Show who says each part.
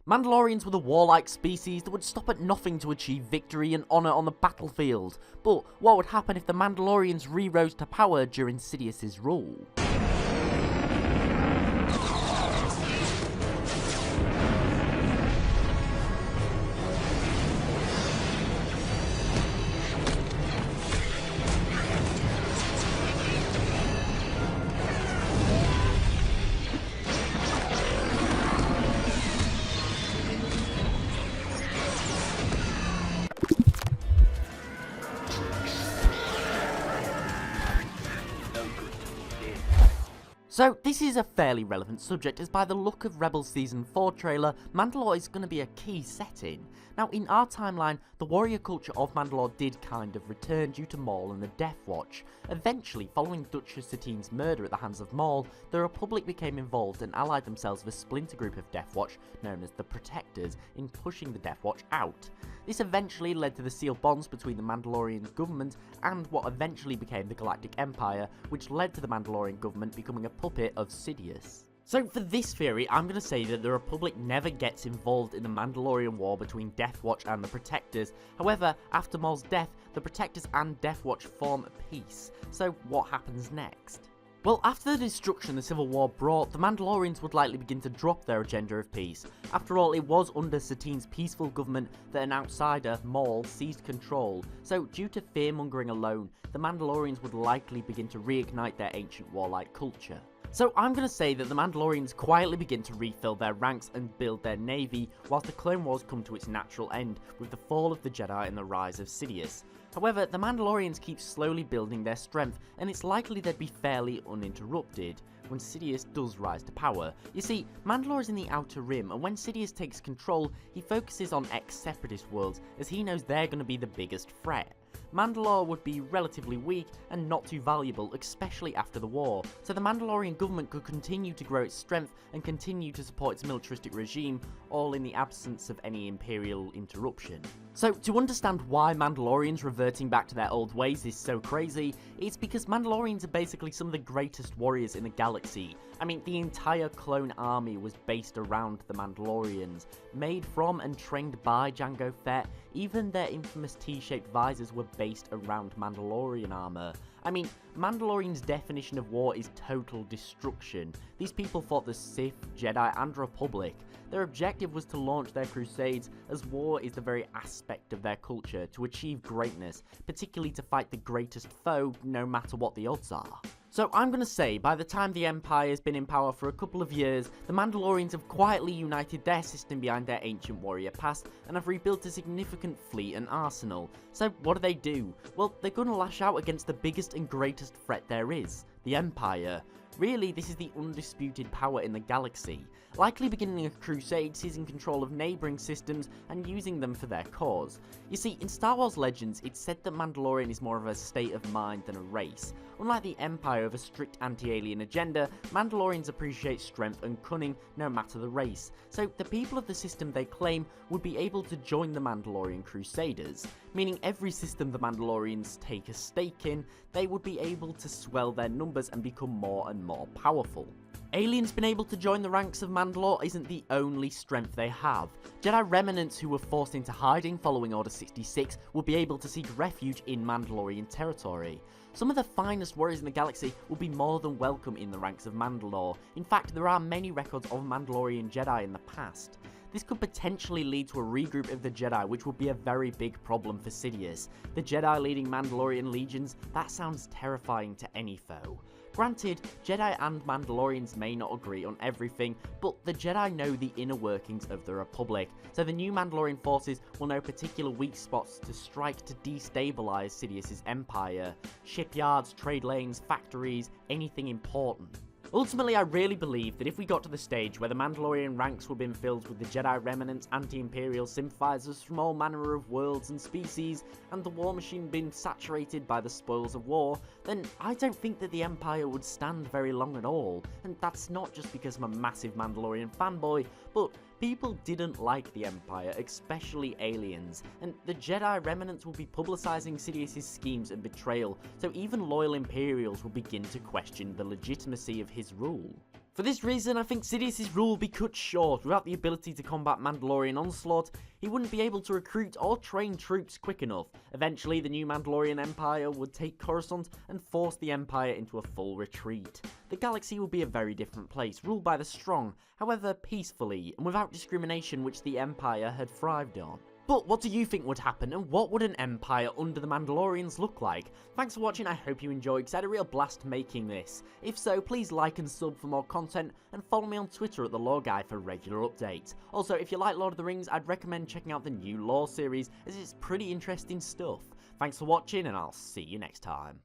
Speaker 1: Mandalorians were the warlike species that would stop at nothing to achieve victory and honour on the battlefield, but what would happen if the Mandalorians re-rose to power during Sidious's rule? So this is a fairly relevant subject, as by the look of Rebels Season 4 trailer, Mandalore is going to be a key setting. Now in our timeline, the warrior culture of Mandalore did kind of return due to Maul and the Death Watch. Eventually, following Duchess Satine's murder at the hands of Maul, the Republic became involved and allied themselves with a splinter group of Death Watch, known as the Protectors, in pushing the Death Watch out. This eventually led to the sealed bonds between the Mandalorian government and what eventually became the Galactic Empire, which led to the Mandalorian government becoming a puppet of Sidious. So for this theory, I'm going to say that the Republic never gets involved in the Mandalorian war between Death Watch and the Protectors. However, after Maul's death, the Protectors and Death Watch form a peace. So what happens next? Well, after the destruction the Civil War brought, the Mandalorians would likely begin to drop their agenda of peace. After all, it was under Satine's peaceful government that an outsider, Maul, seized control. So due to fear-mongering alone, the Mandalorians would likely begin to reignite their ancient warlike culture. So I'm going to say that the Mandalorians quietly begin to refill their ranks and build their navy, whilst the Clone Wars come to its natural end, with the fall of the Jedi and the rise of Sidious. However, the Mandalorians keep slowly building their strength, and it's likely they'd be fairly uninterrupted when Sidious does rise to power. You see, Mandalore is in the Outer Rim, and when Sidious takes control, he focuses on ex-Separatist worlds, as he knows they're going to be the biggest threat. Mandalore would be relatively weak and not too valuable, especially after the war, so the Mandalorian government could continue to grow its strength and continue to support its militaristic regime, all in the absence of any Imperial interruption. So to understand why Mandalorians reverting back to their old ways is so crazy, it's because Mandalorians are basically some of the greatest warriors in the galaxy. I mean, the entire clone army was based around the Mandalorians, made from and trained by Jango Fett. Even their infamous T-shaped visors were based around Mandalorian armor. I mean, Mandalorian's definition of war is total destruction. These people fought the Sith, Jedi, and Republic. Their objective was to launch their crusades, as war is the very aspect of their culture, to achieve greatness, particularly to fight the greatest foe, no matter what the odds are. So I'm going to say, by the time the Empire has been in power for a couple of years, the Mandalorians have quietly united their system behind their ancient warrior past and have rebuilt a significant fleet and arsenal. So what do? Well, they're going to lash out against the biggest and greatest threat there is, the Empire. Really, this is the undisputed power in the galaxy, likely beginning a crusade, seizing control of neighbouring systems and using them for their cause. You see, in Star Wars Legends, it's said that Mandalorian is more of a state of mind than a race. Unlike the Empire with a strict anti-alien agenda, Mandalorians appreciate strength and cunning no matter the race, so the people of the system they claim would be able to join the Mandalorian Crusaders, meaning every system the Mandalorians take a stake in, they would be able to swell their numbers and become more and more powerful. Aliens being able to join the ranks of Mandalore isn't the only strength they have. Jedi remnants who were forced into hiding following Order 66 will be able to seek refuge in Mandalorian territory. Some of the finest warriors in the galaxy will be more than welcome in the ranks of Mandalore. In fact, there are many records of Mandalorian Jedi in the past. This could potentially lead to a regroup of the Jedi, which would be a very big problem for Sidious. The Jedi leading Mandalorian legions, that sounds terrifying to any foe. Granted, Jedi and Mandalorians may not agree on everything, but the Jedi know the inner workings of the Republic, so the new Mandalorian forces will know particular weak spots to strike to destabilize Sidious's empire. Shipyards, trade lanes, factories, anything important. Ultimately, I really believe that if we got to the stage where the Mandalorian ranks were being filled with the Jedi remnants, anti-imperial sympathizers from all manner of worlds and species, and the war machine being saturated by the spoils of war, then I don't think that the Empire would stand very long at all. And that's not just because I'm a massive Mandalorian fanboy, but people didn't like the Empire, especially aliens, and the Jedi remnants will be publicizing Sidious's schemes and betrayal, so even loyal Imperials will begin to question the legitimacy of his rule. For this reason, I think Sidious's rule will be cut short. Without the ability to combat Mandalorian onslaught, he wouldn't be able to recruit or train troops quick enough. Eventually, the new Mandalorian Empire would take Coruscant and force the Empire into a full retreat. The galaxy would be a very different place, ruled by the strong, however peacefully and without discrimination which the Empire had thrived on. But what do you think would happen, and what would an empire under the Mandalorians look like? Thanks for watching, I hope you enjoyed, because I had a real blast making this. If so, please like and sub for more content, and follow me on Twitter at The Lore Guy for regular updates. Also, if you like Lord of the Rings, I'd recommend checking out the new Lore series, as it's pretty interesting stuff. Thanks for watching, and I'll see you next time.